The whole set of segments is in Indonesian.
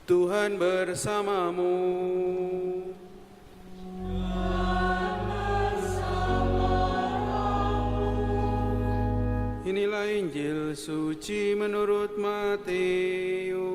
Tuhan bersamamu. Inilah Injil suci menurut Matius.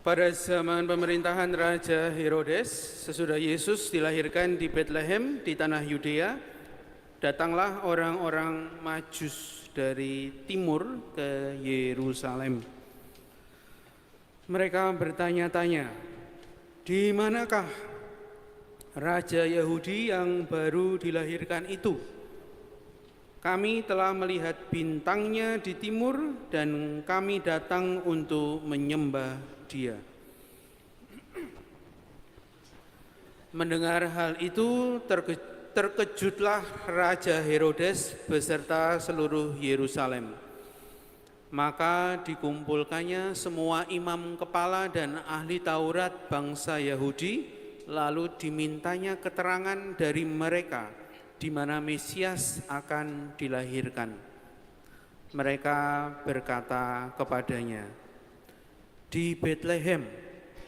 Pada zaman pemerintahan Raja Herodes, sesudah Yesus dilahirkan di Betlehem di tanah Yudea, datanglah orang-orang Majus dari timur ke Yerusalem. Mereka bertanya-tanya, di manakah Raja Yahudi yang baru dilahirkan itu? Kami telah melihat bintangnya di timur dan kami datang untuk menyembah Dia. Mendengar hal itu, terkejutlah Raja Herodes beserta seluruh Yerusalem. Maka dikumpulkannya semua imam kepala dan ahli Taurat bangsa Yahudi, lalu dimintanya keterangan dari mereka di mana Mesias akan dilahirkan. Mereka berkata kepadanya, di Betlehem,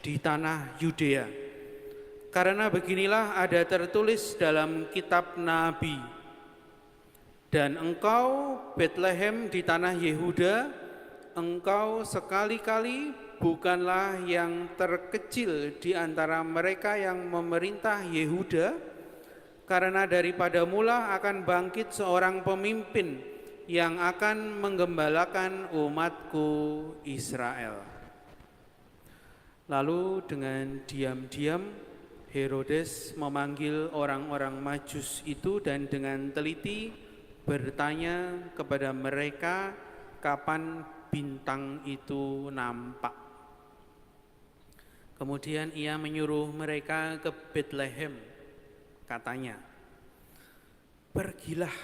di tanah Yudea. Karena beginilah ada tertulis dalam kitab Nabi. Dan engkau, Betlehem di tanah Yehuda, engkau sekali-kali bukanlah yang terkecil di antara mereka yang memerintah Yehuda, karena daripada mula akan bangkit seorang pemimpin yang akan menggembalakan umatku Israel. Lalu dengan diam-diam Herodes memanggil orang-orang Majus itu dan dengan teliti bertanya kepada mereka kapan bintang itu nampak. Kemudian ia menyuruh mereka ke Betlehem, katanya, pergilah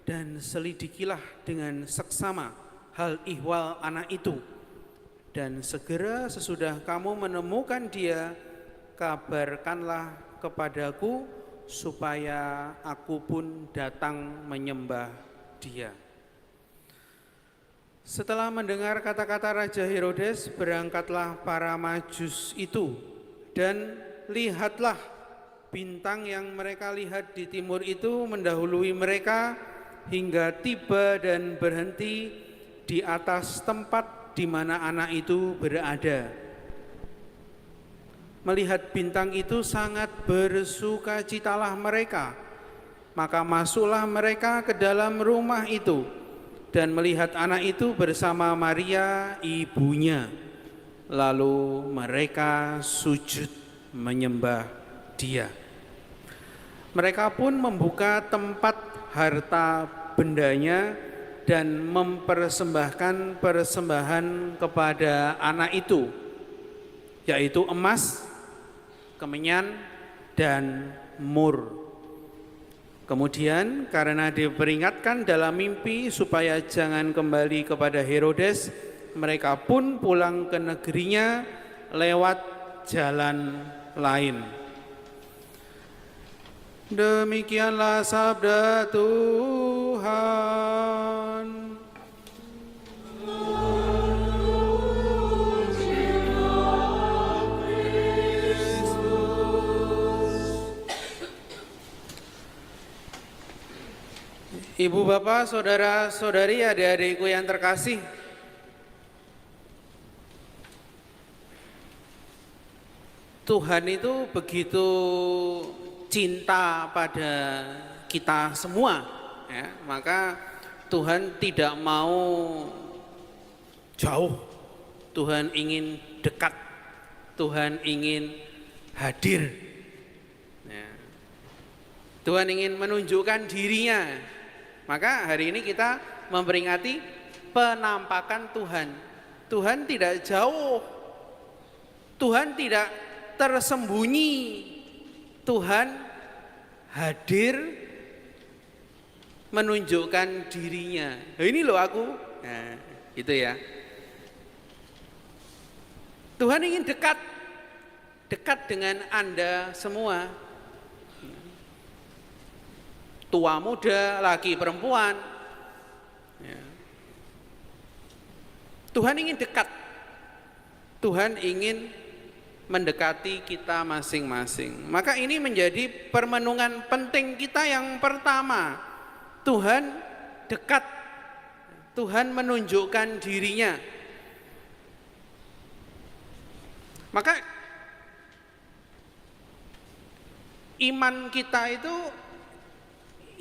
dan selidikilah dengan seksama hal ihwal anak itu. Dan segera sesudah kamu menemukan dia, kabarkanlah kepadaku supaya aku pun datang menyembah dia. Setelah mendengar kata-kata Raja Herodes, berangkatlah para Majus itu, dan lihatlah bintang yang mereka lihat di timur itu mendahului mereka hingga tiba dan berhenti di atas tempat di mana anak itu berada. Melihat bintang itu sangat bersukacitalah mereka. Maka masuklah mereka ke dalam rumah itu dan melihat anak itu bersama Maria ibunya. Lalu mereka sujud menyembah Dia. Mereka pun membuka tempat harta bendanya dan mempersembahkan persembahan kepada anak itu, yaitu emas, kemenyan, dan mur. Kemudian karena diperingatkan dalam mimpi supaya jangan kembali kepada Herodes, mereka pun pulang ke negerinya lewat jalan lain. Demikianlah sabda Tuhan. Ibu bapak, saudara saudari, adik-adikku yang terkasih, Tuhan itu begitu cinta pada kita semua, ya. Maka Tuhan tidak mau jauh, Tuhan ingin dekat, Tuhan ingin hadir, ya. Tuhan ingin menunjukkan dirinya. Maka hari ini kita memperingati penampakan Tuhan. Tuhan tidak jauh, Tuhan tidak tersembunyi, Tuhan hadir menunjukkan dirinya. Nah, ini loh aku. Nah, itu ya. Tuhan ingin dekat dengan Anda semua. Tua muda, laki perempuan. Ya. Tuhan ingin dekat. Tuhan ingin mendekati kita masing-masing. Maka ini menjadi permenungan penting kita yang pertama. Tuhan dekat. Tuhan menunjukkan dirinya. Maka iman kita itu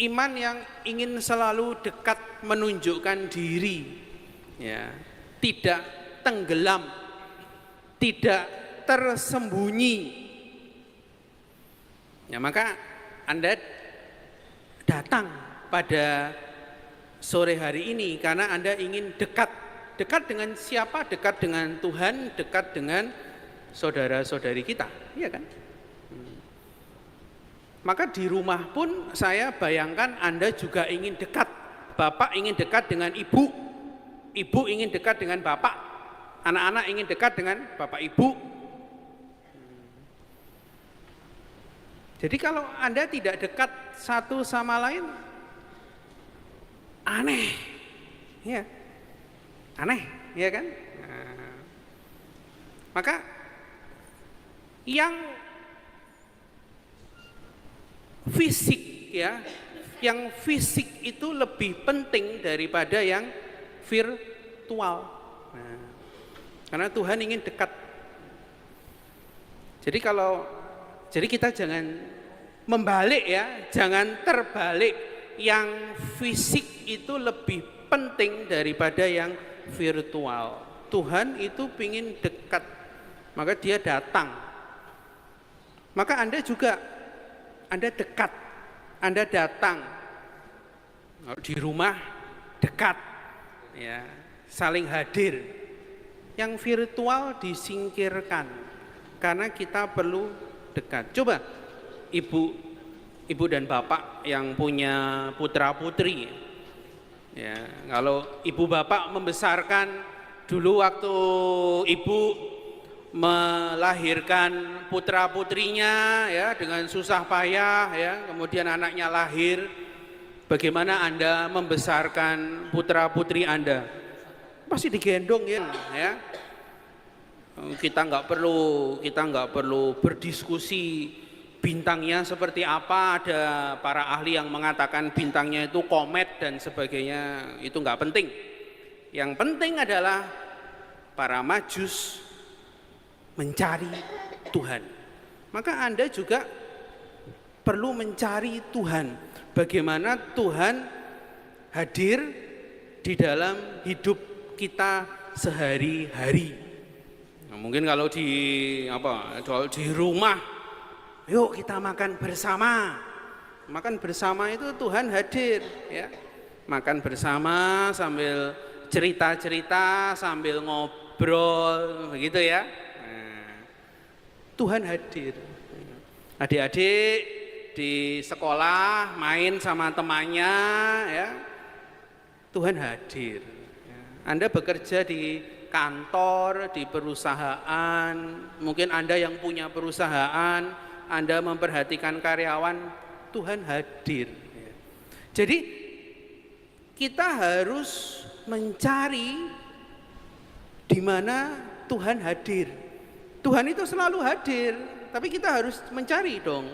iman yang ingin selalu dekat, menunjukkan diri, ya, tidak tenggelam, tidak tersembunyi. Ya, maka Anda datang pada sore hari ini karena Anda ingin dekat dengan siapa? Dekat dengan Tuhan, dekat dengan saudara-saudari kita, iya kan? Maka di rumah pun saya bayangkan Anda juga ingin dekat. Bapak ingin dekat dengan ibu, ibu ingin dekat dengan bapak, anak-anak ingin dekat dengan bapak ibu. Jadi kalau Anda tidak dekat satu sama lain, aneh, ya, aneh, ya kan? Nah, maka yang fisik, ya, yang fisik itu lebih penting daripada yang virtual. Nah, karena Tuhan ingin dekat. Jadi kita jangan membalik, ya, jangan terbalik. Yang fisik itu lebih penting daripada yang virtual. Tuhan itu ingin dekat, maka dia datang. Maka Anda juga, Anda dekat, Anda datang. Di rumah dekat, ya, saling hadir. Yang virtual disingkirkan karena kita perlu dekat. Coba ibu dan bapak yang punya putra putri, ya, kalau ibu bapak membesarkan dulu waktu ibu melahirkan putra putrinya, ya, dengan susah payah, ya, kemudian anaknya lahir, bagaimana Anda membesarkan putra putri Anda? Pasti digendong, ya. Kita nggak perlu berdiskusi bintangnya seperti apa. Ada para ahli yang mengatakan bintangnya itu komet dan sebagainya, itu nggak penting. Yang penting adalah para Majus mencari Tuhan. Maka Anda juga perlu mencari Tuhan. Bagaimana Tuhan hadir di dalam hidup kita sehari-hari. Nah, mungkin kalau di rumah, yuk kita makan bersama. Makan bersama itu Tuhan hadir, ya. Makan bersama sambil cerita-cerita, sambil ngobrol, begitu ya. Nah, Tuhan hadir. Adik-adik di sekolah main sama temannya, ya. Tuhan hadir. Anda bekerja di kantor, di perusahaan, mungkin Anda yang punya perusahaan, Anda memperhatikan karyawan, Tuhan hadir. Jadi kita harus mencari di mana Tuhan hadir. Tuhan itu selalu hadir, tapi kita harus mencari dong,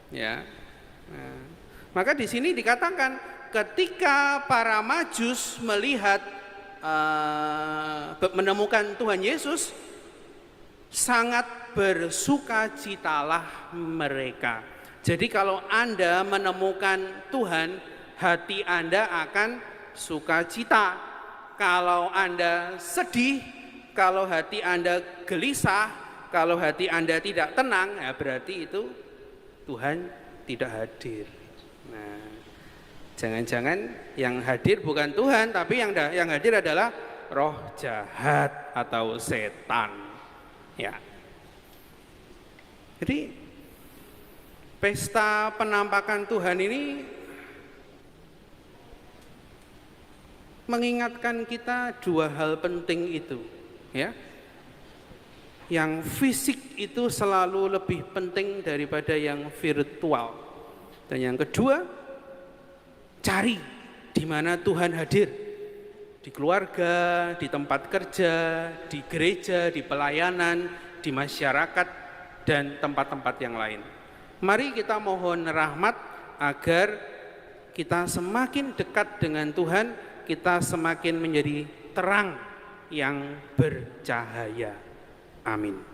ya. Nah, maka di sini dikatakan ketika para Majus menemukan Tuhan Yesus, sangat bersukacitalah mereka. Jadi kalau Anda menemukan Tuhan, hati Anda akan sukacita. Kalau Anda sedih, kalau hati Anda gelisah, kalau hati Anda tidak tenang, ya berarti itu Tuhan tidak hadir. Nah, jangan-jangan yang hadir bukan Tuhan, tapi yang hadir adalah roh jahat atau setan. Ya. Jadi pesta penampakan Tuhan ini mengingatkan kita dua hal penting itu, ya. Yang fisik itu selalu lebih penting daripada yang virtual. Dan yang kedua, cari di mana Tuhan hadir. Di keluarga, di tempat kerja, di gereja, di pelayanan, di masyarakat, dan tempat-tempat yang lain. Mari kita mohon rahmat agar kita semakin dekat dengan Tuhan, kita semakin menjadi terang yang bercahaya. Amin.